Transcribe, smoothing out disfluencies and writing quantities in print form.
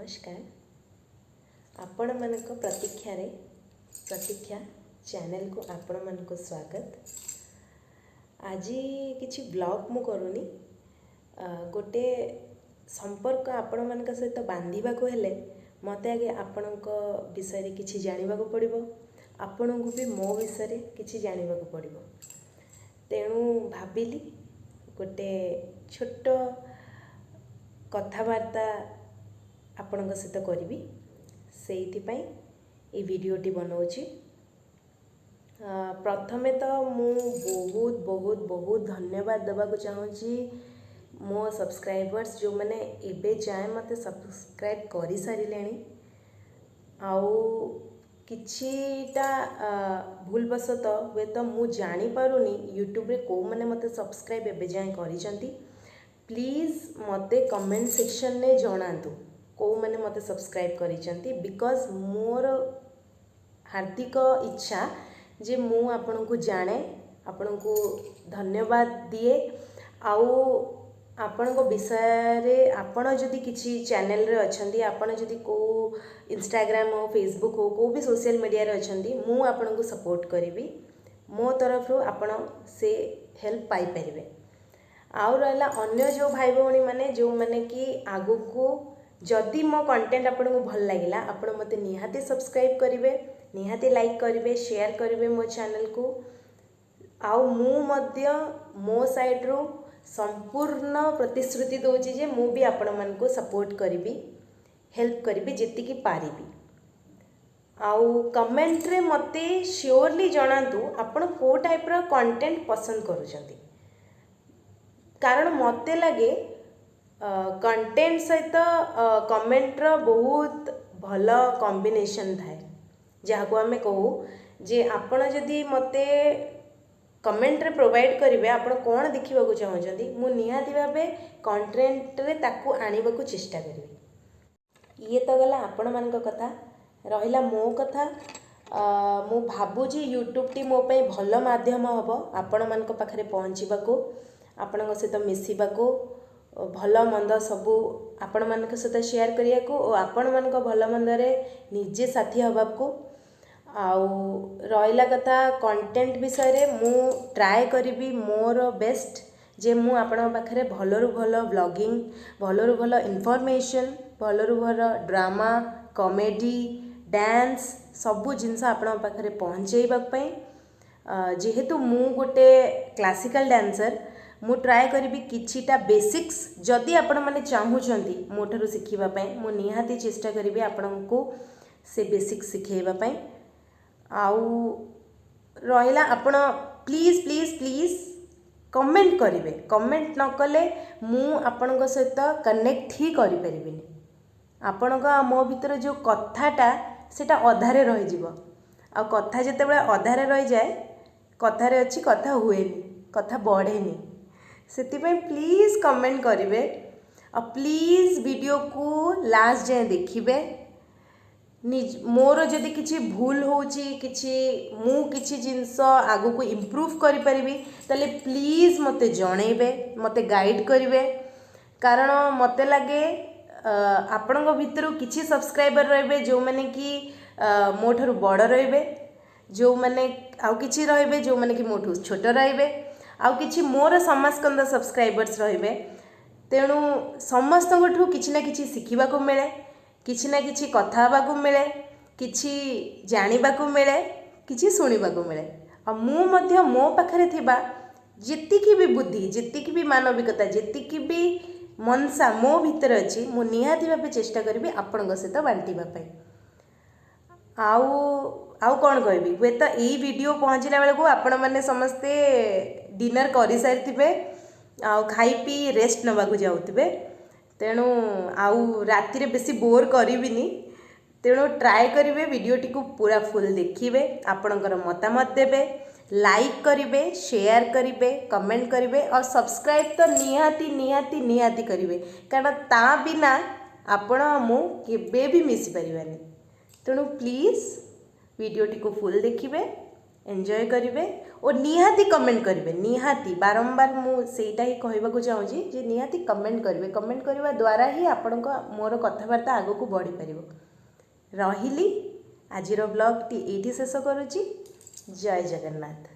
नमस्कार आपण मानक प्रतीक्षा चैनल को आपण मानक स्वागत। आज किछि ब्लॉग मु करूनी गोटे संपर्क आपण मानक सहित बांधिबा को हेले मते आगे आपणक विषय किछि जानिबा को पड़िबो, आपणको भी मो विषय किछि जानिबा को पड़िबो। तेणु भाबिली गोटे छोट कथबार्ता आपणक सहित करी से वीडियोटी बनाऊँगी। प्रथमे तो मु बहुत बहुत बहुत धन्यवाद देवा चाहूँगी मो सब्सक्राइबर्स जो मैंने एबे जाए मते सब्सक्राइब कर सारे आउ किछिटा भूलवशत हुए तो मु जानी पारुनी यूट्यूब रे को मैंने मते सब्सक्राइब एबे जाए करिसेंती। प्लीज मते कमेंट सेक्शन ने जणातु को मैंने मते सब्सक्राइब करिसेंती बिकॉज मोर हार्दिक इच्छा जे मु आपन को जाने आपन को धन्यवाद दिए आउ आपण विषय रे आपण जदि किछि चैनल रे अछंती आपण जदि को इंस्टाग्राम हो फेसबुक हो को भी सोशल मीडिया रे अछंती मु आपण को सपोर्ट करिवि मो तरफ रो आपण से हेल्प पाई परिबे। आउ रहला अन्य जो भाई भौणी माने जो माने कि आगु को जदि मो कंटेंट आपण को भल लागिला आपण मते निहाती सब्सक्राइब करिवे, निहाती लाइक करिवे, शेयर करिवे मो चैनल को। आउ मु मध्य मो साइड रो संपूर्ण प्रतिश्रुति दोची जे मु भी आपण मन को सपोर्ट करिवि, हेल्प करिवि जेति की पारिबि। आउ कमेंट रे मते श्योरली जणातु आपण को टाइप रो कंटेंट पसंद करूछंती, कारण मते लगे कंटेंट सहित कमेंट रो बहुत भल कॉम्बिनेशन थाए जहाँ को आमे कहू जे आपण जदि मते कमेंट रे प्रोवाइड करिवे आपण कोन देखिबा को चाहउछंती मु निहाती भाबे कंटेंट रे ताकू आनिबा को चेष्टा करिवे। ये तो गला आपण मानक कथा रहिला मो कथा। मु भाबुजी यूट्यूब टी मो पे भल माध्यम हबो आपण मानक पाखरे पहुँचीबा को, आपण सहित मिसिबा को, भल मंद सबू आपण मानक सहित शेयर करिया को और आपण मानक भल मंद रे निजे साथी हबा को। आउ रहिला कथा कंटेंट विषय रे मु ट्राए करिवि मोर बेस्ट जे मु आपण पाखरे भलरु भल ब्लॉगिंग, भलरु भल इन्फॉर्मेशन, भलरु भल ड्रामा, कॉमेडी, डांस सबू जिनस आपण पाखरे पहुँचेबा पई। जेहेतु मु गोटे क्लासिकल डांसर मु ट्राए करिवि किछिटा बेसिक्स जदि आपण माने चाहूछंती मोठरू सिखिबा पई मु निहाती चेष्टा करिवि आपण को से बेसिक्स सिखेबा पई। आउ रहिला आपण प्लीज प्लीज प्लीज कमेंट करिवे, कमेंट न कले मु आपण सहित कनेक्ट ही करि परिबिनी। आपण मो भीतर जो कथाटा सेटा अधारे रहि जिवो आ कथा जते बेले अधारे रहि जाए कथारे अछि कथा हुएनी, कथा बढ़ेनी। सेतिपई प्लीज कमेंट करिवे और प्लीज वीडियो को लास्ट जाए देखिबे। मोर जदि किछि भूल होची किछि मु किछि जिंस आगु को इम्प्रूव करि परिबी तले प्लीज मते जणेबे, मते गाइड करिवे, कारण मते लागे आपणक भितरु किछि सब्सक्राइबर रहबे जो माने कि मोठरू बड़ रहबे, जो माने आउ किछि रहबे जो माने कि मोठू छोट रहबे, आउ किछि मोर समाजकंद सब्सक्राइबर्स रहबे। तेणु समस्त किछि ना किछि शिखिबा को मिले, किछि ना किछि कथा हबा को मिले, किछि जानिबा को मिले, किछि सुनिबा को मिले। आ मु मध्य मो पाखरे थिबा जेतिकी भी बुद्धि, जेतिकी भी मानविकता, जेतिकी भी मनसा मो भीतर अछि मु निहाती भाबे चेष्टा करिवि आपणक सहित बांटिबा पई। आउ कौन कहबी हुए तो यही वीडियो पहुँचला बेलू आपण मैंने समस्ते डिनर कर सारी आउ खाई पी रेस्ट नवा जाऊे। तेणु आउ राति रे बेसी बोर करिविनी, तेणु ट्राए करिवे वीडियोटी को पूरा फुल देखिए, आपणकर मतामत देवे, लाइक करिवे, शेयर करिवे, कमेंट करिवे और सब्सक्राइब तो निहाती निहाती निहाती करिवे, कारण ता बिना आपण मु केबे भी मिसी परिबानी। तेणु प्लीज वीडियोटी को फुल देखिए, एंजॉय करेंगे और निहाती कमेंट करेंगे निहाती बारंबार मुझे ही कहवाक चाहूँगी जे निहाती कमेंट करेंगे कमेंट करने द्वारा ही आपण मोर कथबार्ता आग को बढ़ी पार रही आज ब्लॉग टी शेष करुच्ची जय जगन्नाथ।